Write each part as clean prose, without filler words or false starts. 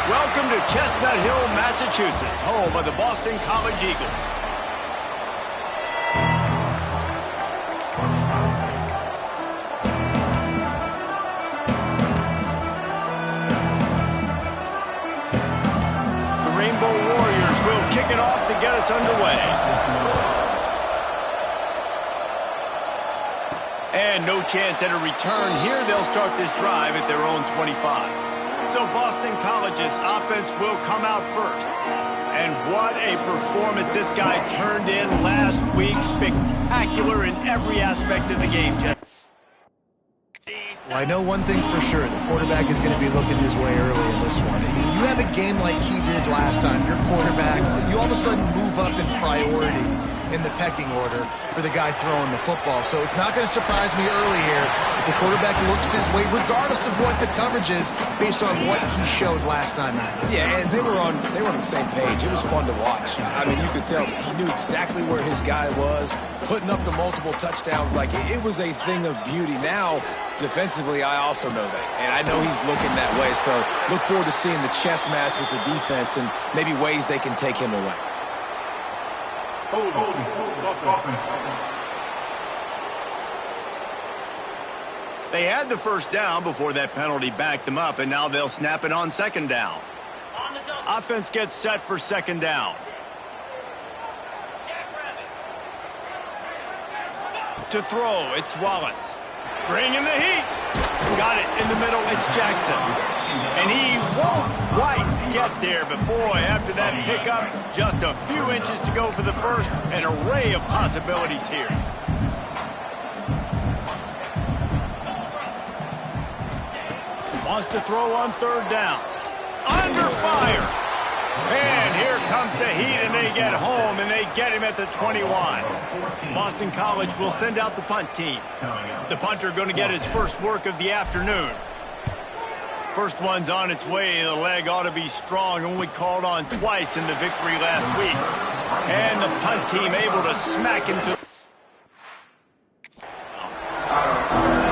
Welcome to Chestnut Hill, Massachusetts, home of the Boston College Eagles. The Rainbow Warriors will kick it off to get us underway. And no chance at a return here. They'll start this drive at their own 25. So Boston College's offense will come out first. And what a performance this guy turned in last week. Spectacular in every aspect of the game, Jeff. Well, I know one thing for sure. The quarterback is going to be looking his way early in this one. You have a game like he did last time. Your quarterback, you all of a sudden move up in priority in the pecking order for the guy throwing the football. So it's not going to surprise me early here if the quarterback looks his way, regardless of what the coverage is, based on what he showed last time out. Yeah, and they were on the same page. It was fun to watch. I mean, you could tell he knew exactly where his guy was, putting up the multiple touchdowns. Like, it was a thing of beauty. Now, defensively, I also know that. And I know he's looking that way. So look forward to seeing the chess match with the defense and maybe ways they can take him away. They had the first down before that penalty backed them up, and now they'll snap it on second down. Offense gets set for second down. To throw, it's Wallace. Bringing the heat. Got it in the middle, it's Jackson. And he won't quite get there, but boy, after that pickup, just a few inches to go for the first. An array of possibilities here. Wants to throw on third down. Under fire. And here comes the heat, and they get home, and they get him at the 21. Boston College will send out the punt team. The punter going to get his first work of the afternoon. First one's on its way. The leg ought to be strong. Only called on twice in the victory last week. And the punt team able to smack him to...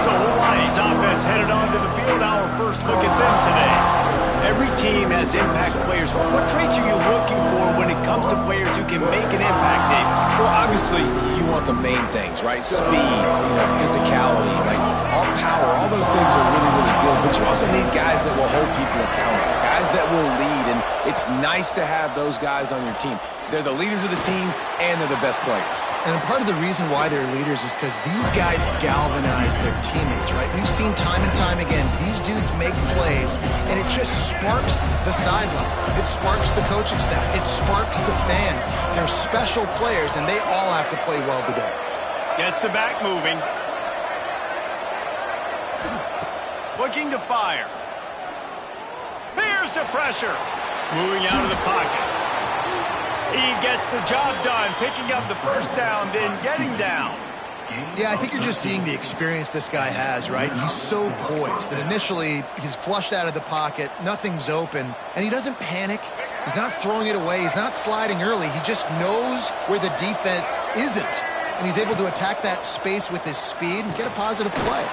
So Hawaii's offense headed onto the field. Our first look at them today. Every team has impact players. What traits are you looking for when it comes to players who can make an impact, David? Well, obviously, you want the main things, right? Speed, physicality, like all power. All those things are really, really good. But you also need guys that will hold people accountable, guys that will lead. And it's nice to have those guys on your team. They're the leaders of the team, and they're the best players. And part of the reason why they're leaders is because these guys galvanize their teammates, right? We've seen time and time again, these dudes make plays, and it just sparks the sideline. It sparks the coaching staff. It sparks the fans. They're special players, and they all have to play well today. Gets the back moving. Looking to fire. There's the pressure. Moving out of the pocket. He gets the job done, picking up the first down, then getting down. Yeah, I think you're just seeing the experience this guy has, right? He's so poised that initially he's flushed out of the pocket, nothing's open, and he doesn't panic. He's not throwing it away. He's not sliding early. He just knows where the defense isn't, and he's able to attack that space with his speed and get a positive play.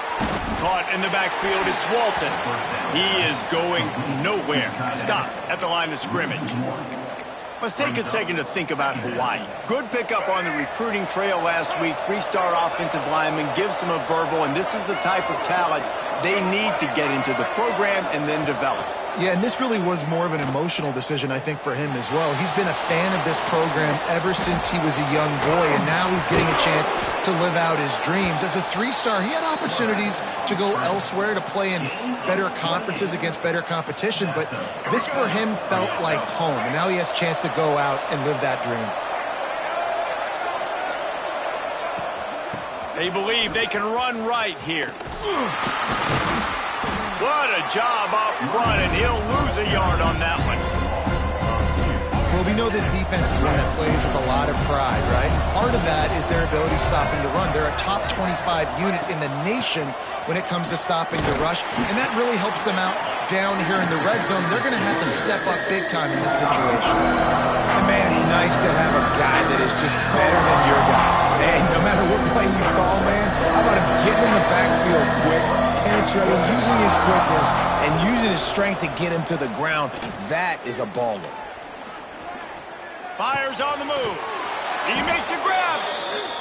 Caught in the backfield, it's Walton. He is going nowhere. Stop at the line of scrimmage. Let's take a second to think about Hawaii. Good pickup on the recruiting trail last week. Three-star offensive lineman gives them a verbal, and this is the type of talent they need to get into the program and then develop. Yeah, and this really was more of an emotional decision, I think, for him as well. He's been a fan of this program ever since he was a young boy, and now he's getting a chance to live out his dreams. As a three-star, he had opportunities to go elsewhere, to play in better conferences against better competition, but this for him felt like home, and now he has a chance to go out and live that dream. They believe they can run right here. What a job up front, and he'll lose a yard on that one. Well, we know this defense is one that plays with a lot of pride, right? And part of that is their ability stopping the run. They're a top 25 unit in the nation when it comes to stopping the rush, and that really helps them out down here in the red zone. They're going to have to step up big time in this situation. And man, it's nice to have a guy that is just better than your guys. And no matter what play you call, man, how about him getting in the backfield quick, penetrating, using his quickness, and using his strength to get him to the ground. That is a baller. Fires on the move. He makes a grab.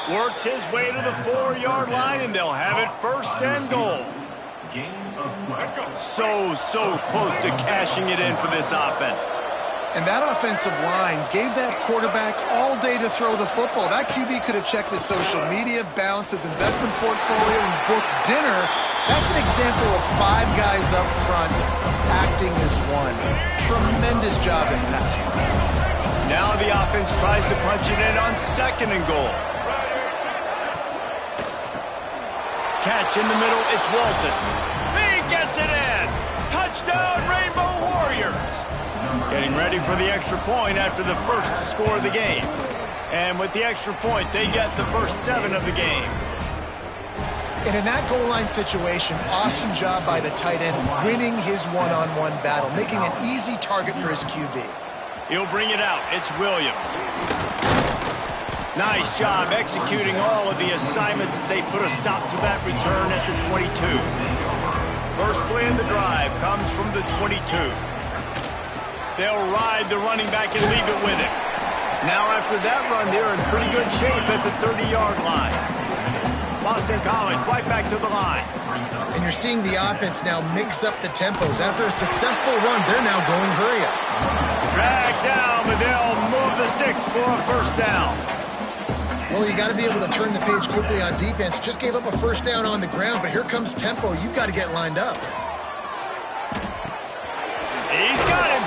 Works his way to the 4-yard line, and they'll have it first and goal. So close to cashing it in for this offense. And that offensive line gave that quarterback all day to throw the football. That QB could have checked his social media, balanced his investment portfolio, and booked dinner. That's an example of 5 guys up front acting as one. Tremendous job in pass play. Now the offense tries to punch it in on 2nd and goal. Catch in the middle, it's Walton. He gets it in! Touchdown, Rainbow Warriors! Getting ready for the extra point after the first score of the game. And with the extra point, they get the first 7 of the game. And in that goal line situation, awesome job by the tight end, winning his one-on-one battle, making an easy target for his QB. He'll bring it out. It's Williams. Nice job executing all of the assignments as they put a stop to that return at the 22. First play of the drive comes from the 22. They'll ride the running back and leave it with him. Now after that run, they're in pretty good shape at the 30-yard line. Boston College right back to the line. And you're seeing the offense now mix up the tempos. After a successful run, they're now going hurry up. Drag down, but they'll move the sticks for a first down. Well, you got to be able to turn the page quickly on defense. Just gave up a first down on the ground, but here comes tempo. You've got to get lined up. He's got him.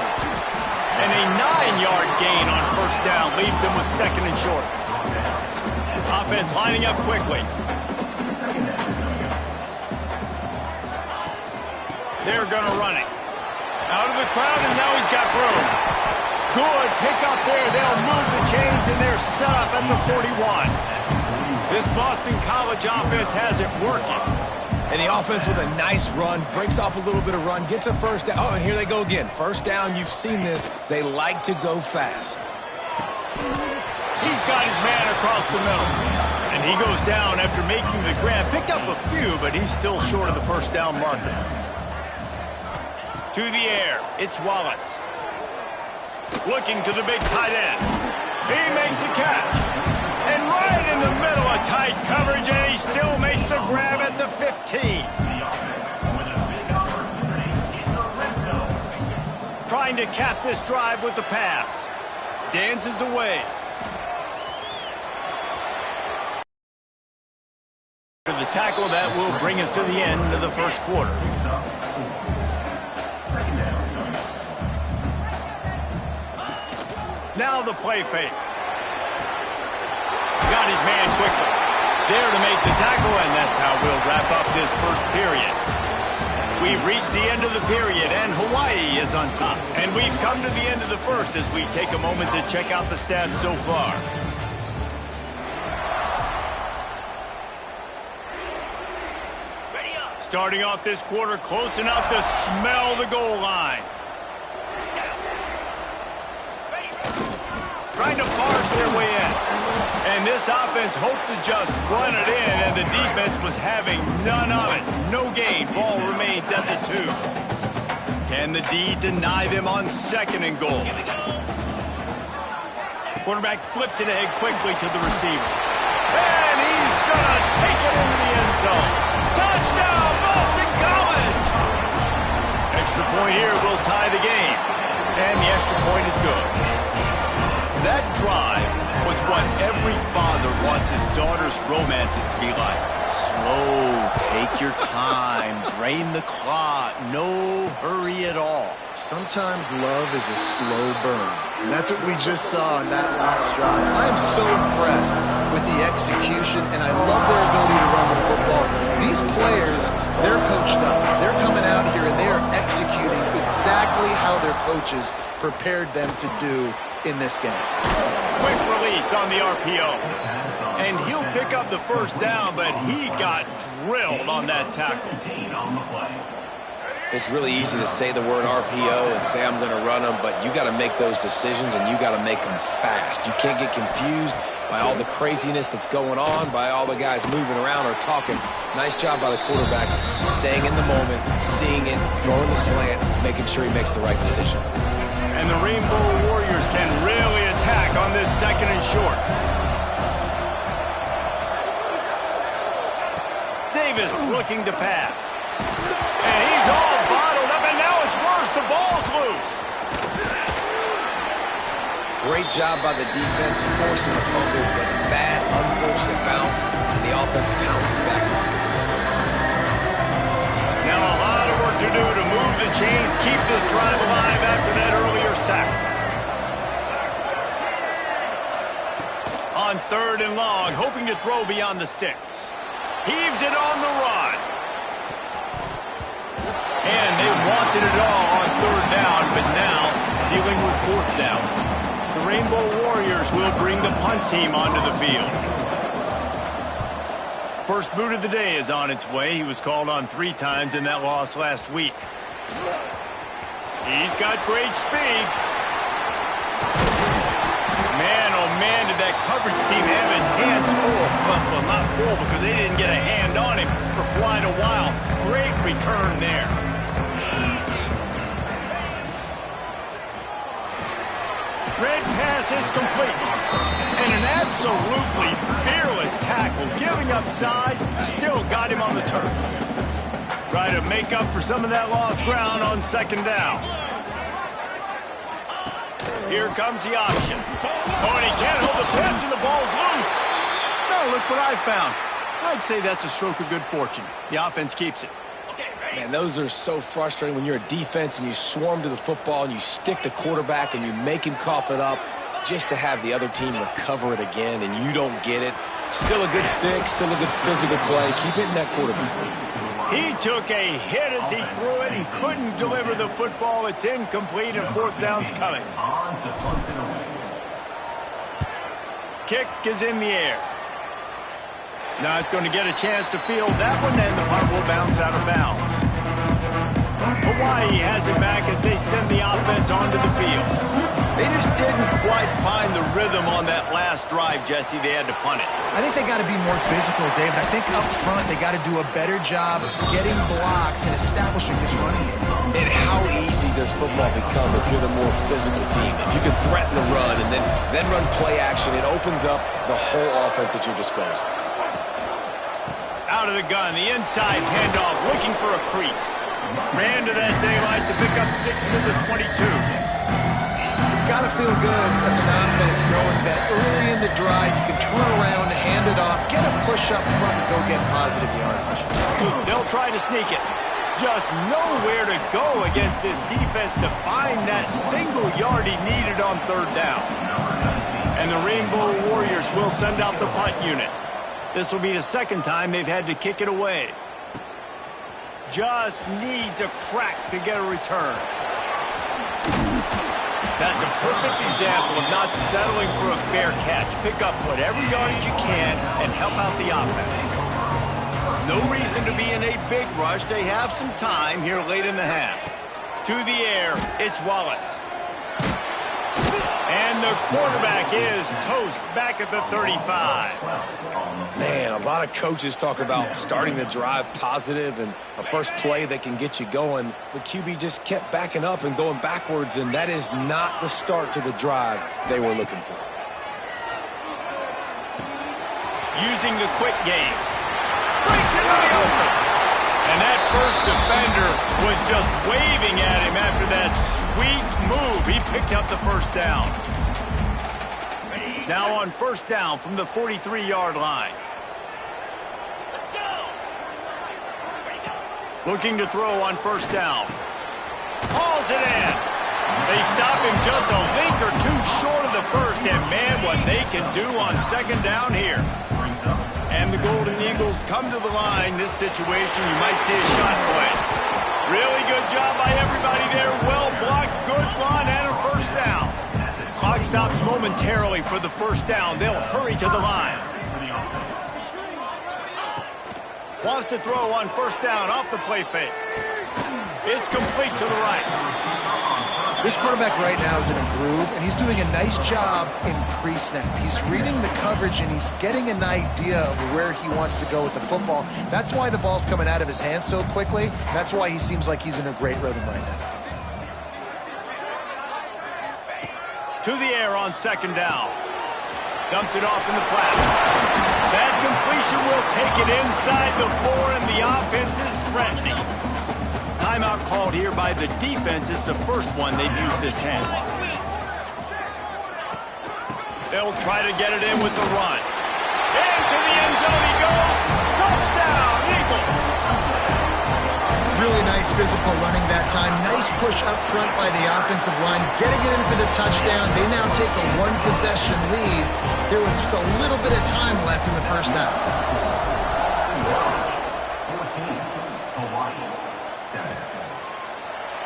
And a 9-yard gain on first down leaves them with 2nd and short. Offense lining up quickly. They're going to run it. Out of the crowd, and now he's got room. Good pick up there. They'll move the chains, and they're set up at the 41. This Boston College offense has it working. And the offense with a nice run, breaks off a little bit of run, gets a first down. Oh, and here they go again. First down, you've seen this. They like to go fast. He's got his man across the middle. And he goes down after making the grab. Picked up a few, but he's still short of the first down marker. To the air, it's Wallace. Looking to the big tight end. He makes a catch. And right in the middle of tight coverage, and he still makes the grab at the 15. Trying to cap this drive with the pass. Dances away. The tackle that will bring us to the end of the first quarter. Now the play fake. Got his man quickly. There to make the tackle, and that's how we'll wrap up this first period. We've reached the end of the period, and Hawaii is on top. And we've come to the end of the first as we take a moment to check out the stats so far. Starting off this quarter close enough to smell the goal line. Trying to parse their way in. And this offense hoped to just run it in, and the defense was having none of it. No gain. Ball remains at the 2. Can the D deny them on 2nd and goal? Quarterback flips it ahead quickly to the receiver. And he's going to take it into the end zone. Touchdown, Boston College! Extra point here will tie the game. And the extra point is good. That drive was what every father wants his daughter's romances to be like. Slow, take your time, drain the clock, no hurry at all. Sometimes love is a slow burn. And that's what we just saw in that last drive. I am so impressed with the execution, and I love their ability to run the football. These players, they're coached up. They're coming out here, and they are executing exactly how their coaches prepared them to do in this game. Quick release on the RPO. And he'll pick up the first down, but he got drilled on that tackle. It's really easy to say the word RPO and say I'm going to run them, but you got to make those decisions and you got to make them fast. You can't get confused by all the craziness that's going on, by all the guys moving around or talking. Nice job by the quarterback, staying in the moment, seeing it, throwing the slant, making sure he makes the right decision. And the Rainbow Warriors can really attack on this 2nd and short. Davis looking to pass. And he's all bottled up, and now it's worse. The ball's loose. Great job by the defense, forcing the fumble, but a bad, unfortunate bounce, and the offense pounces back on it. Now a lot of work to do to move the chains, keep this drive alive after that earlier sack. On 3rd and long, hoping to throw beyond the sticks. Heaves it on the run. And they wanted it all on 3rd down, but now dealing with 4th down. The Rainbow Warriors will bring the punt team onto the field. First boot of the day is on its way. He was called on 3 times in that loss last week. He's got great speed. Man, oh man, did that coverage team have its hands full. Well, not full because they didn't get a hand on him for quite a while. Great return there. Red pass, it's complete. And an absolutely fearless tackle, giving up size, still got him on the turf. Try to make up for some of that lost ground on 2nd down. Here comes the option. Oh, and he can't hold the pitch, and the ball's loose. Now look what I found. I'd say that's a stroke of good fortune. The offense keeps it. Man, those are so frustrating when you're a defense and you swarm to the football and you stick the quarterback and you make him cough it up just to have the other team recover it again and you don't get it. Still a good stick, still a good physical play. Keep hitting that quarterback. He took a hit as he threw it and couldn't deliver the football. It's incomplete and 4th down's coming. Kick is in the air. Not going to get a chance to field that one, and the punt will bounce out of bounds. Hawaii has it back as they send the offense onto the field. They just didn't quite find the rhythm on that last drive, Jesse. They had to punt it. I think they got to be more physical, David. I think up front they got to do a better job getting blocks and establishing this running game. And how easy does football become if you're the more physical team? If you can threaten the run and then run play action, it opens up the whole offense at your disposal. Out of the gun, the inside handoff, looking for a crease. Ran to that daylight to pick up 6 to the 22. It's got to feel good as an offense knowing that early in the drive you can turn around, hand it off, get a push up front, and go get positive yardage. They'll try to sneak it. Just nowhere to go against this defense to find that single yard he needed on 3rd down. And the Rainbow Warriors will send out the punt unit. This will be the 2nd time they've had to kick it away. Just needs a crack to get a return. That's a perfect example of not settling for a fair catch. Pick up whatever yardage you can and help out the offense. No reason to be in a big rush. They have some time here late in the half. To the air, it's Wallace. And the quarterback is toast back at the 35. Man, a lot of coaches talk about starting the drive positive and a first play that can get you going. The QB just kept backing up and going backwards, and that is not the start to the drive they were looking for. Using the quick game. Breaks into the open. And that first defender was just waving at him after that sweet move. He picked up the 1st down. Now on 1st down from the 43-yard line. Looking to throw on 1st down. Hauls it in. They stop him just a link or two short of the 1st, and man, what they can do on 2nd down here. And the Golden Eagles come to the line. This situation, you might see a shot play. Really good job by everybody there. Well blocked, good run, and a 1st down. Clock stops momentarily for the 1st down. They'll hurry to the line. Wants to throw on 1st down off the play fake. It's complete to the right. This quarterback right now is in a groove, and he's doing a nice job in pre-snap. He's reading the coverage, and he's getting an idea of where he wants to go with the football. That's why the ball's coming out of his hands so quickly. That's why he seems like he's in a great rhythm right now. To the air on second down. Dumps it off in the flat. That completion will take it inside the 4, and the offense is threatening. Timeout called here by the defense. It's the first one they've used this half. They'll try to get it in with the run. Into the end zone he goes. Touchdown, Eagles. Really nice physical running that time. Nice push up front by the offensive line, getting it in for the touchdown. They now take a one-possession lead. There was just a little bit of time left in the first half.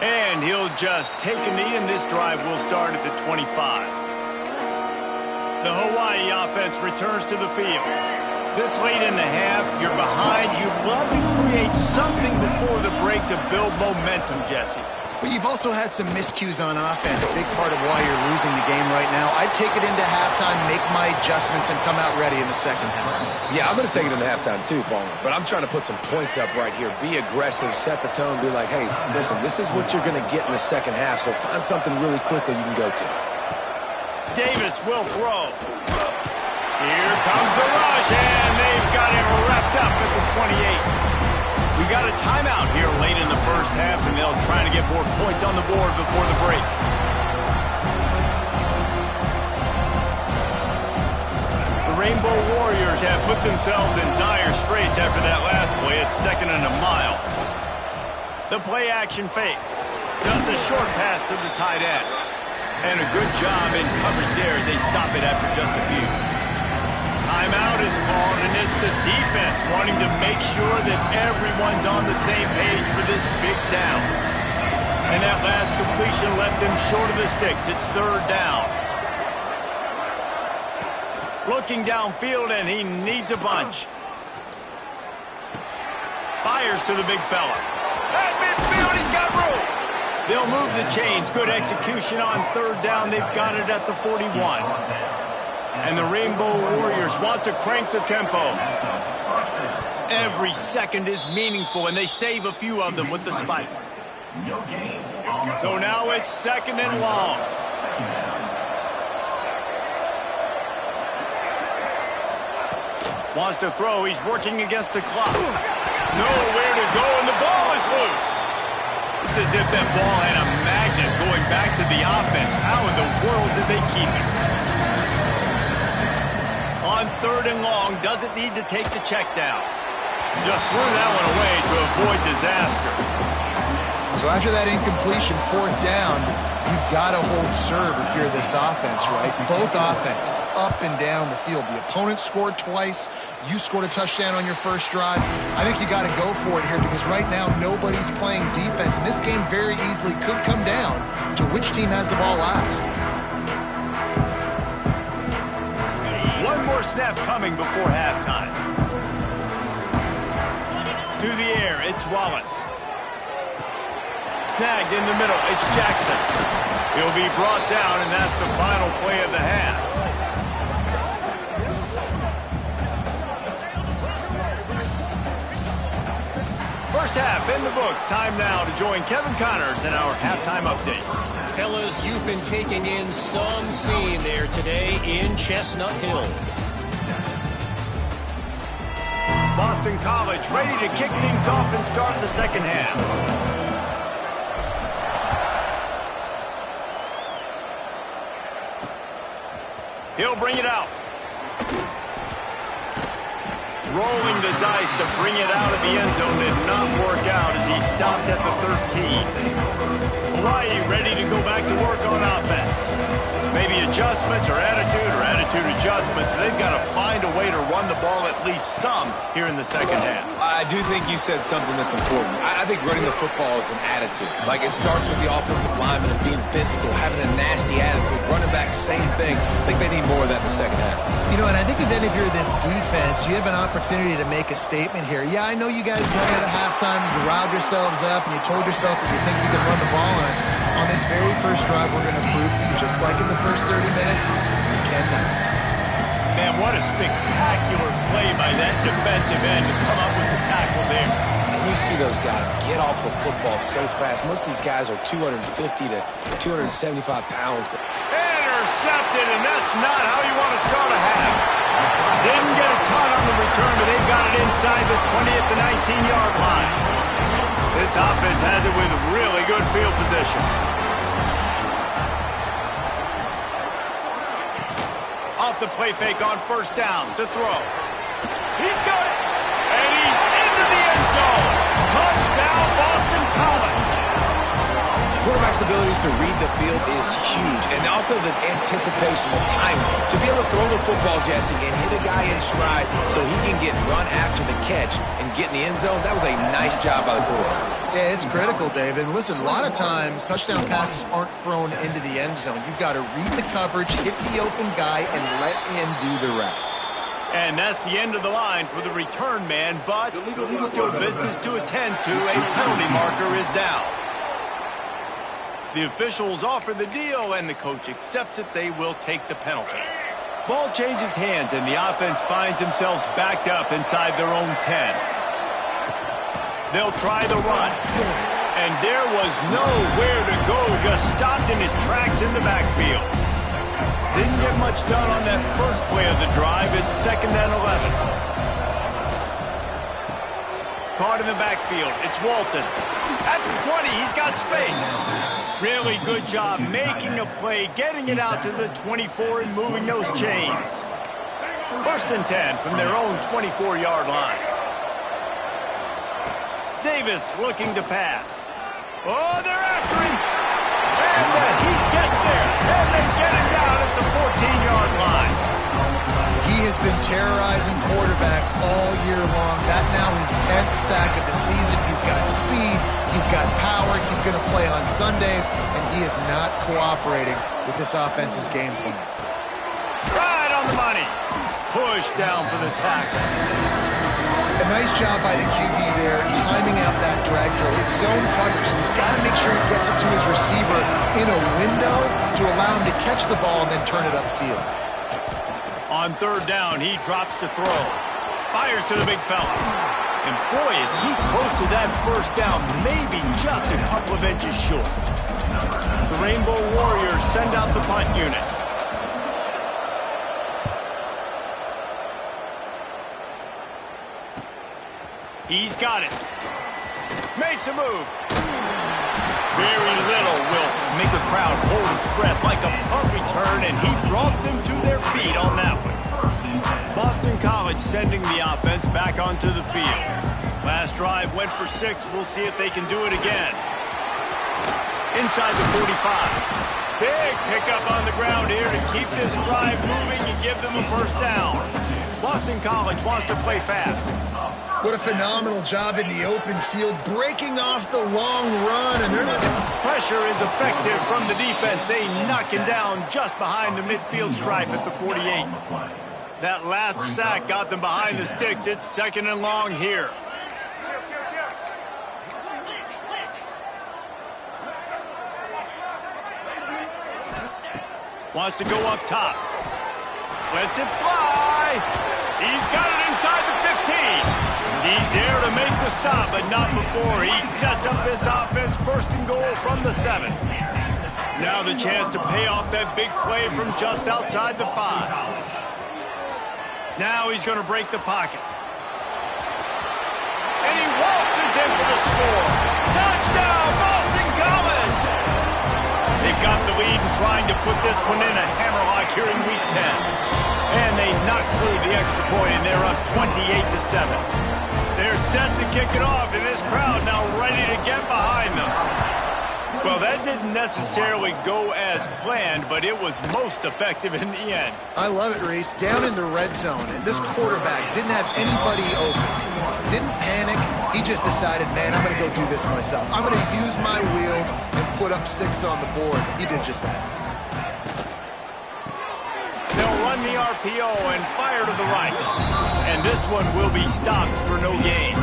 And he'll just take a knee, and this drive will start at the 25. The Hawaii offense returns to the field. This late in the half, you're behind. You'd love to create something before the break to build momentum, Jesse. But you've also had some miscues on offense, big part of why you're losing the game right now. I'd take it into halftime, make my adjustments, and come out ready in the second half. Yeah, I'm going to take it into halftime too, Palmer. But I'm trying to put some points up right here. Be aggressive, set the tone, be like, hey, listen, this is what you're going to get in the second half, so find something really quickly you can go to. Davis will throw. Here comes the rush, and they've got him wrapped up at the 28. We got a timeout here late in the first half, and they'll try to get more points on the board before the break. The Rainbow Warriors have put themselves in dire straits after that last play. It's 2nd and a mile. The play action fake. Just a short pass to the tight end. And a good job in coverage there as they stop it after just a few. Timeout is called, and it's the defense wanting to make sure that everyone's on the same page for this big down. And that last completion left them short of the sticks. It's 3rd down. Looking downfield, and he needs a bunch. Fires to the big fella. At midfield, he's got room. They'll move the chains. Good execution on 3rd down. They've got it at the 41. And the Rainbow Warriors want to crank the tempo. Every second is meaningful, and they save a few of them with the spike. So now it's 2nd and long. Wants to throw. He's working against the clock. Nowhere to go, and the ball is loose. It's as if that ball had a magnet going back to the offense. How in the world did they keep it? On 3rd and long, doesn't need to take the check down. Just threw that one away to avoid disaster. So after that incompletion, 4th down, you've got to hold serve if you're this offense, right? Both offenses, up and down the field. The opponent scored twice. You scored a touchdown on your first drive. I think you got to go for it here because right now nobody's playing defense. And this game very easily could come down to which team has the ball last. One more snap coming before halftime. To the air, it's Wallace. Snagged in the middle, it's Jackson. He'll be brought down, and that's the final play of the half. First half in the books. Time now to join Kevin Connors in our halftime update. Fellas, you've been taking in some scene there today in Chestnut Hill. Boston College ready to kick things off and start the second half. He'll bring it out. Rolling the dice to bring it out of the end zone did not work out as he stopped at the 13. Hawaii ready to go back to work on offense. Maybe adjustments or attitude substitute adjustments, but they've got to find a way to run the ball at least some here in the second half. I do think you said something that's important. I think running the football is an attitude. Like, it starts with the offensive lineman and being physical, having a nasty attitude. Running back, same thing. I think they need more of that in the second half. You know, and I think then if you're this defense, you have an opportunity to make a statement here. Yeah, I know you guys won at halftime. You riled yourselves up, and you told yourself that you think you can run the ball on us. On this very first drive, we're going to prove to you, just like in the first 30 minutes, you cannot. Man, what a spectacular play by that defensive end to come up with the tackle there. And you see those guys get off the football so fast. Most of these guys are 250 to 275 pounds. Intercepted, and that's not how you want to start a half. Didn't get a ton on the return, but they got it inside the 20 at the 19-yard line. This offense has it with really good field position. Off the play fake on first down to throw. He's got it, and he's into the end zone. Touchdown, Boston College. Quarterback's abilities to read the field is huge, and also the anticipation, the timing. To be able to throw the football, Jesse, and hit a guy in stride so he can get run after the catch and get in the end zone, that was a nice job by the quarterback. Yeah, it's critical, David. And listen, a lot of times touchdown passes aren't thrown into the end zone. You've got to read the coverage, hit the open guy, and let him do the rest. And that's the end of the line for the return man, but still business to attend to. A penalty marker is down. The officials offer the deal, and the coach accepts it. They will take the penalty. Ball changes hands, and the offense finds themselves backed up inside their own 10. They'll try the run. And there was nowhere to go, just stopped in his tracks in the backfield. Didn't get much done on that first play of the drive. It's 2nd and 11. Caught in the backfield. It's Walton. At the 20, he's got space. Really good job making a play, getting it out to the 24 and moving those chains. 1st and 10 from their own 24-yard line. Davis looking to pass. Oh, they're after him. And the Heat gets there. And they get him down at the 14-yard line. He has been terrorizing quarterbacks all year long. That now his 10th sack of the season. He's got speed. He's got power. He's going to play on Sundays. And he is not cooperating with this offense's game plan. Right on the money. Push down for the tackle. A nice job by the QB there, timing out that drag throw. It's zone coverage, so he's got to make sure he gets it to his receiver in a window to allow him to catch the ball and then turn it upfield. On 3rd down, he drops to throw. Fires to the big fella. And boy, is he close to that first down, maybe just a couple of inches short. The Rainbow Warriors send out the punt unit. He's got it. Makes a move. Very little will make a crowd hold its breath like a punt return, and he brought them to their feet on that one. Boston College sending the offense back onto the field. Last drive went for 6. We'll see if they can do it again. Inside the 45. Big pickup on the ground here to keep this drive moving and give them a first down. Boston College wants to play fast. What a phenomenal job in the open field, breaking off the long run, and they're not... Pressure is effective from the defense. They knock him down just behind the midfield stripe at the 48. That last sack got them behind the sticks. It's 2nd and long here. Wants to go up top. Lets it fly. He's got it inside the 15. He's there to make the stop, but not before. He sets up this offense 1st and goal from the 7. Now the chance to pay off that big play from just outside the 5. Now he's going to break the pocket. And he waltzes in for the score. Touchdown, Boston College! They've got the lead and trying to put this one in a hammerlock here in Week 10. And they knock through the extra point, and they're up 28-7. They're set to kick it off, and this crowd now ready to get behind them. Well, that didn't necessarily go as planned, but it was most effective in the end. I love it, Reese. Down in the red zone, and this quarterback didn't have anybody open. Didn't panic. He just decided, man, I'm going to go do this myself. I'm going to use my wheels and put up 6 on the board. He did just that. They'll run the RPO and fire to the right. And this one will be stopped for no gain.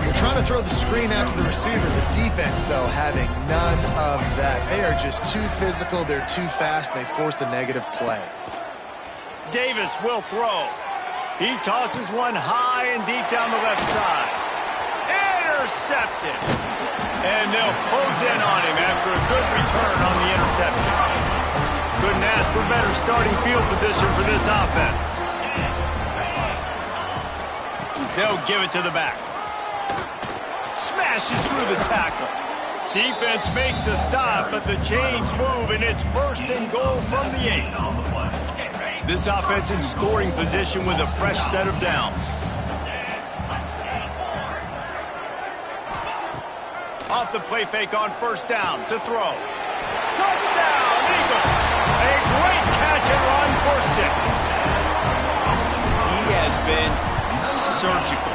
They're trying to throw the screen out to the receiver. The defense, though, having none of that. They are just too physical. They're too fast. And they force a negative play. Davis will throw. He tosses one high and deep down the left side. Intercepted. And they'll close in on him after a good return on the interception. Couldn't ask for better starting field position for this offense. They'll give it to the back. Smashes through the tackle. Defense makes a stop, but the chains move, and it's 1st and goal from the 8. This offense in scoring position with a fresh set of downs. Off the play fake on 1st down to throw. Touchdown, Eagles! A great catch and run for 6. He has been surgical.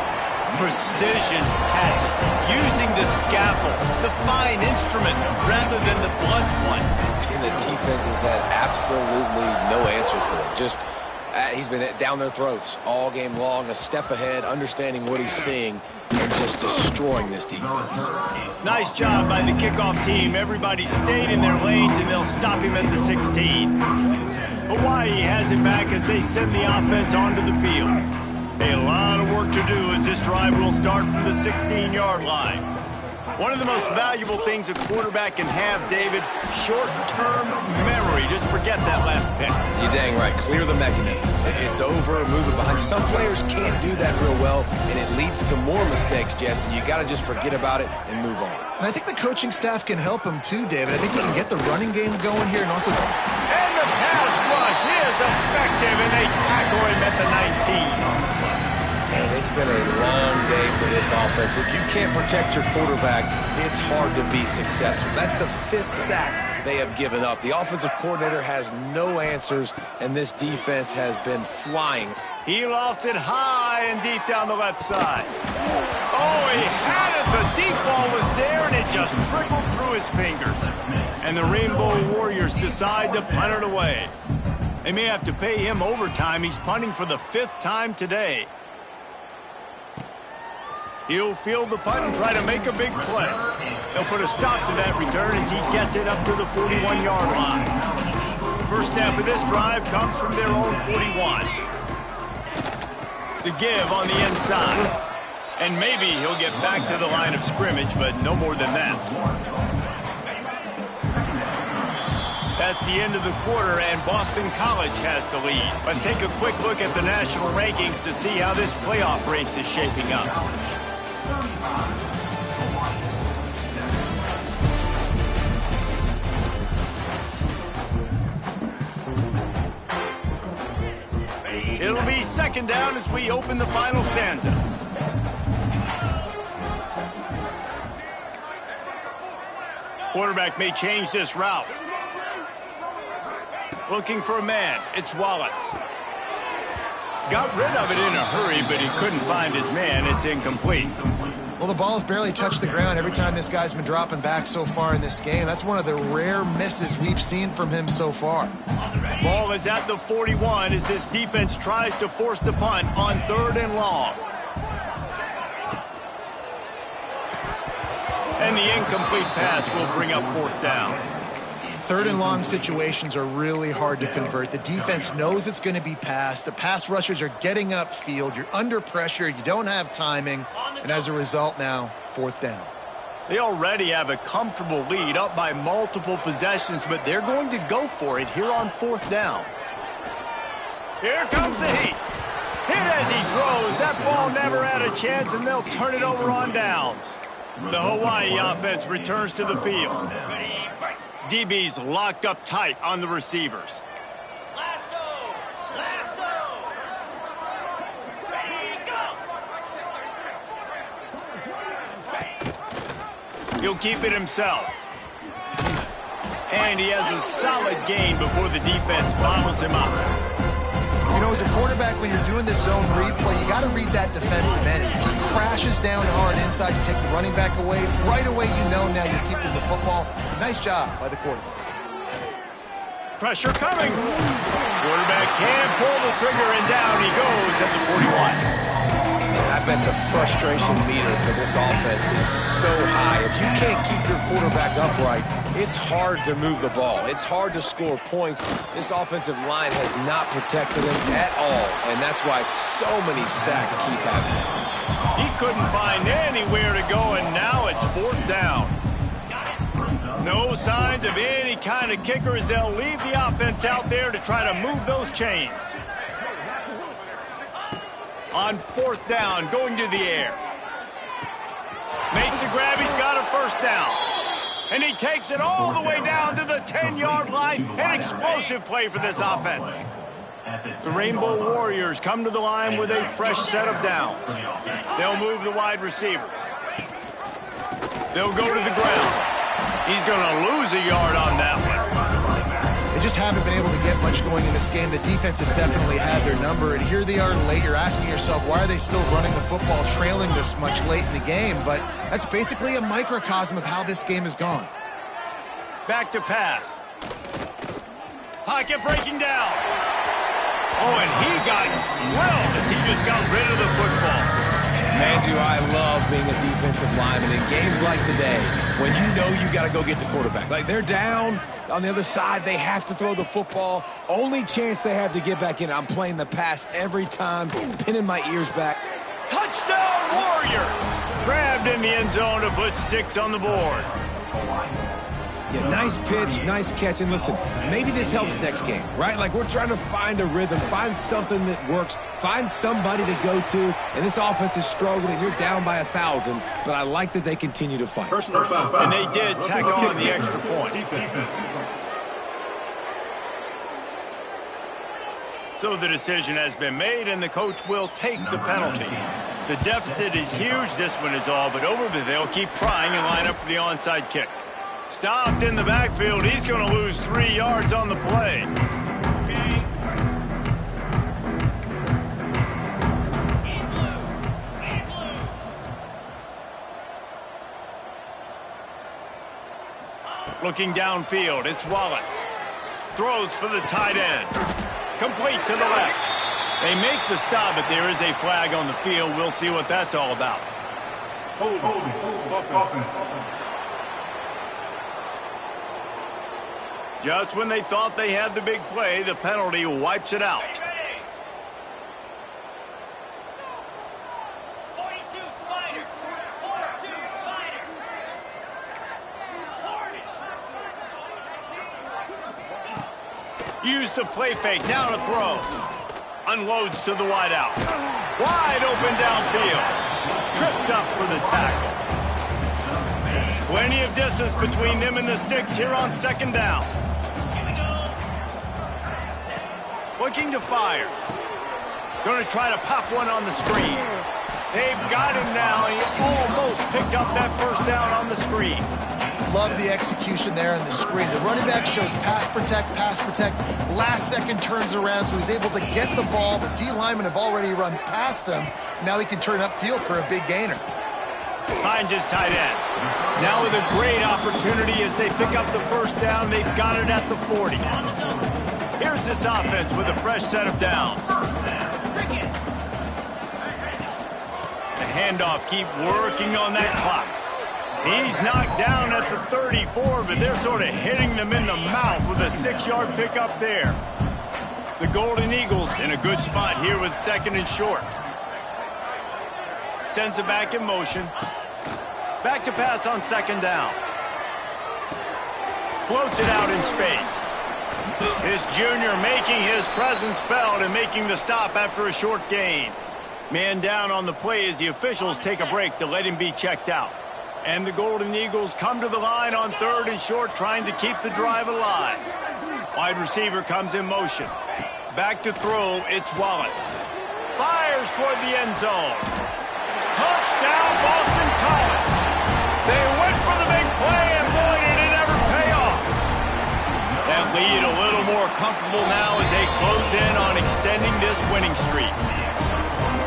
Precision passes, using the scalpel, the fine instrument, rather than the blunt one. And the defense has had absolutely no answer for it. Just, he's been down their throats all game long, a step ahead, understanding what he's seeing, and just destroying this defense. Nice job by the kickoff team. Everybody stayed in their lanes, and they'll stop him at the 16. Hawaii has it back as they send the offense onto the field. A lot of work to do as this drive will start from the 16-yard line. One of the most valuable things a quarterback can have, David, short-term memory. Just forget that last pick. You're dang right. Clear the mechanism. It's over, move it behind. Some players can't do that real well, and it leads to more mistakes, Jesse. You got to just forget about it and move on. And I think the coaching staff can help him too, David. I think we can get the running game going here and also... And the pass rush is effective, and they tackle him at the 19. And it's been a long day for this offense. If you can't protect your quarterback, it's hard to be successful. That's the 5th sack they have given up. The offensive coordinator has no answers, and this defense has been flying. He lost it high and deep down the left side. Oh, he had it. The deep ball was there, and it just trickled through his fingers. And the Rainbow Warriors decide to punt it away. They may have to pay him overtime. He's punting for the 5th time today. He'll field the punt and try to make a big play. They'll put a stop to that return as he gets it up to the 41-yard line. First snap of this drive comes from their own 41. The give on the inside. And maybe he'll get back to the line of scrimmage, but no more than that. That's the end of the quarter, and Boston College has the lead. Let's take a quick look at the national rankings to see how this playoff race is shaping up. It'll be 2nd down as we open the final stanza. Quarterback may change this route. Looking for a man. It's Wallace. Got rid of it in a hurry, but he couldn't find his man. It's incomplete. Well, the ball's barely touched the ground every time this guy's been dropping back so far in this game. That's one of the rare misses we've seen from him so far. Ball is at the 41 as this defense tries to force the punt on 3rd and long. And the incomplete pass will bring up 4th down. 3rd and long situations are really hard to convert. The defense knows it's going to be passed. The pass rushers are getting upfield. You're under pressure. You don't have timing. And as a result now, 4th down. They already have a comfortable lead up by multiple possessions, but they're going to go for it here on 4th down. Here comes the heat. Hit as he throws. That ball never had a chance, and they'll turn it over on downs. The Hawaii offense returns to the field. DB's locked up tight on the receivers. Lasso! Lasso! Ready, go! He'll keep it himself. And he has a solid gain before the defense bottles him up. You know, as a quarterback, when you're doing this zone read play, you got to read that defensive end. If he crashes down hard inside and take the running back away, right away you know now you're keeping the football. Nice job by the quarterback. Pressure coming. Quarterback can pull the trigger, and down he goes at the 41. And I bet the frustration meter for this offense is so high. If you can't keep your quarterback upright, it's hard to move the ball. It's hard to score points. This offensive line has not protected him at all, and that's why so many sacks keep happening. He couldn't find anywhere to go, and now it's 4th down. No signs of any kind of kickers. They'll leave the offense out there to try to move those chains. On 4th down, going to the air. Makes a grab, he's got a 1st down. And he takes it all the way down to the 10-yard line. An explosive play for this offense. The Rainbow Warriors come to the line with a fresh set of downs. They'll move the wide receiver. They'll go to the ground. He's going to lose a yard on that one. They just haven't been able to get much going in this game. The defense has definitely had their number, and here they are late. You're asking yourself, why are they still running the football, trailing this much late in the game? But that's basically a microcosm of how this game has gone. Back to pass. Pocket breaking down. Oh, and he got drilled as he just got rid of the football. Man, do I love being a defensive lineman in games like today when you know you got to go get the quarterback. Like, they're down on the other side. They have to throw the football. Only chance they have to get back in. I'm playing the pass every time, pinning my ears back. Touchdown, Warriors! Grabbed in the end zone to put 6 on the board. Yeah, nice pitch, nice catch. And listen, maybe this helps next game, right? Like, we're trying to find a rhythm, find something that works, find somebody to go to. And this offense is struggling. You're down by 1,000, but I like that they continue to fight. And they did tack on the extra point. So the decision has been made, and the coach will take the penalty. The deficit is huge. This one is all but over, but they'll keep trying and line up for the onside kick. Stopped in the backfield. He's going to lose 3 yards on the play. Looking downfield, it's Wallace. Throws for the tight end. Complete to the left. They make the stop, but there is a flag on the field. We'll see what that's all about. Just when they thought they had the big play, the penalty wipes it out. 42 Spider. 42 Spider. Use the play fake, now to throw. Unloads to the wideout. Wide open downfield. Tripped up for the tackle. Plenty of distance between them and the sticks here on 2nd down. Looking to fire. Going to try to pop one on the screen. They've got him now. He almost picked up that 1st down on the screen. Love the execution there on the screen. The running back shows pass protect. Last second turns around, so he's able to get the ball. The D linemen have already run past him. Now he can turn upfield for a big gainer. Finds his tight end. Now with a great opportunity as they pick up the 1st down. They've got it at the 40. Here's this offense with a fresh set of downs. The handoff, keep working on that clock. He's knocked down at the 34, but they're sort of hitting them in the mouth with a 6-yard pickup there. The Golden Eagles in a good spot here with 2nd and short. Sends it back in motion. Back to pass on 2nd down. Floats it out in space. This junior making his presence felt and making the stop after a short gain. Man down on the play as the officials take a break to let him be checked out. And the Golden Eagles come to the line on 3rd and short, trying to keep the drive alive. Wide receiver comes in motion. Back to throw, it's Wallace. Fires toward the end zone. Touchdown, Boston College. They went for the big lead a little more comfortable now as they close in on extending this winning streak.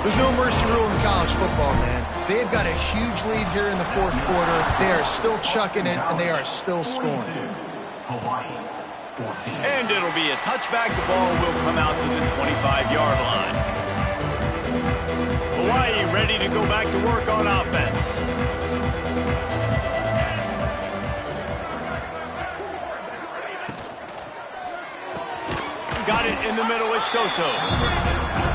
There's no mercy rule in college football, man. They've got a huge lead here in the fourth quarter. They are still chucking it, and they are still scoring. And it'll be a touchback. The ball will come out to the 25-yard line. Hawaii ready to go back to work on offense. Got it in the middle with Soto.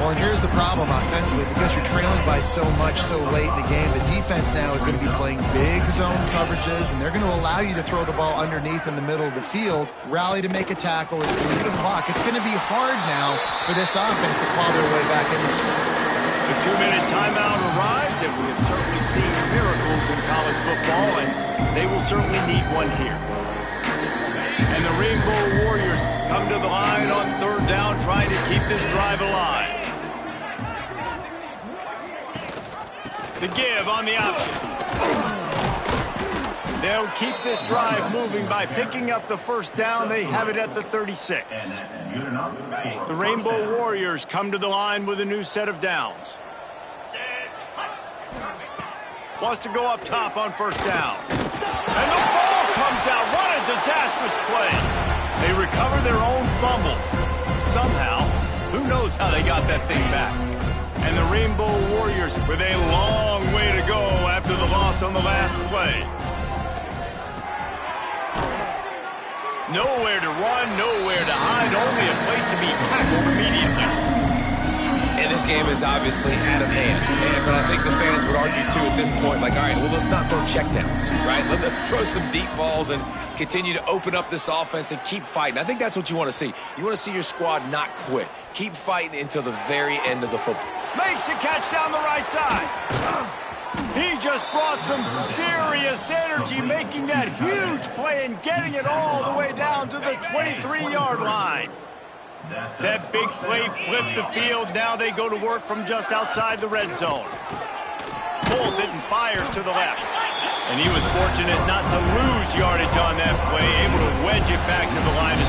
Well, and here's the problem offensively. Because you're trailing by so much so late in the game, the defense now is going to be playing big zone coverages, and they're going to allow you to throw the ball underneath in the middle of the field, rally to make a tackle, and lead the clock. It's going to be hard now for this offense to claw their way back in this one. The 2-minute timeout arrives, and we have certainly seen miracles in college football, and they will certainly need one here. And the Rainbow Warriors come to the line on third down, trying to keep this drive alive. The give on the option. They'll keep this drive moving by picking up the first down. They have it at the 36. The Rainbow Warriors come to the line with a new set of downs. Wants to go up top on first down. And the ball comes out. What a disastrous play. They recover their own fumble. Somehow, who knows how they got that thing back. And the Rainbow Warriors with a long way to go after the loss on the last play. Nowhere to run, nowhere to hide, only a place to be tackled immediately. And this game is obviously out of hand. But I think the fans would argue, too, at this point, like, all right, well, let's not throw checkdowns, right? Let's throw some deep balls and continue to open up this offense and keep fighting. I think that's what you want to see. You want to see your squad not quit. Keep fighting until the very end of the football. Makes the catch down the right side. He just brought some serious energy, making that huge play and getting it all the way down to the 23-yard line. That big play flipped the field. Now they go to work from just outside the red zone. Pulls it and fires to the left. And he was fortunate not to lose yardage on that play, able to wedge it back to the line of